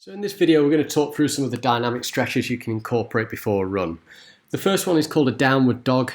So in this video we're going to talk through some of the dynamic stretches you can incorporate before a run. The first one is called a downward dog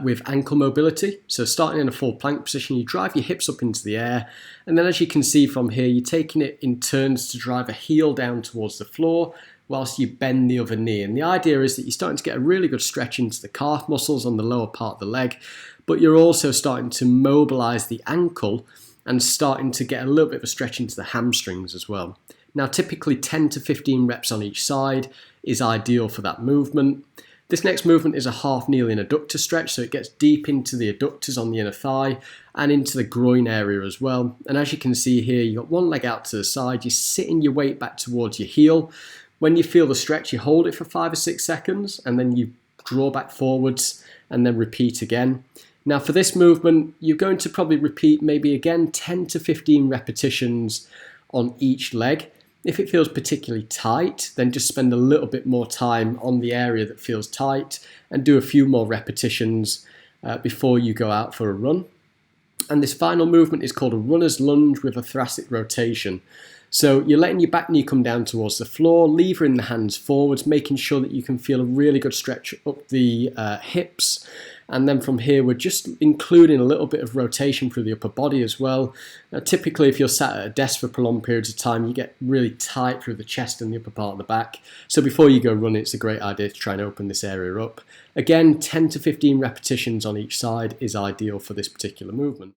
with ankle mobility. So starting in a full plank position, you drive your hips up into the air, and then as you can see from here, you're taking it in turns to drive a heel down towards the floor whilst you bend the other knee. And the idea is that you're starting to get a really good stretch into the calf muscles on the lower part of the leg, but you're also starting to mobilize the ankle and starting to get a little bit of a stretch into the hamstrings as well. Now typically 10 to 15 reps on each side is ideal for that movement. This next movement is a half kneeling adductor stretch, so it gets deep into the adductors on the inner thigh and into the groin area as well. And as you can see here, you've got one leg out to the side, you're sitting your weight back towards your heel. When you feel the stretch, you hold it for 5 or 6 seconds and then you draw back forwards and then repeat again. Now for this movement, you're going to probably repeat maybe again 10 to 15 repetitions on each leg. If it feels particularly tight, then just spend a little bit more time on the area that feels tight and do a few more repetitions before you go out for a run. And this final movement is called a runner's lunge with a thoracic rotation. So you're letting your back knee come down towards the floor, levering the hands forwards, making sure that you can feel a really good stretch up the hips. And then from here, we're just including a little bit of rotation through the upper body as well. Now, typically, if you're sat at a desk for prolonged periods of time, you get really tight through the chest and the upper part of the back. So before you go running, it's a great idea to try and open this area up. Again, 10 to 15 repetitions on each side is ideal for this particular movement.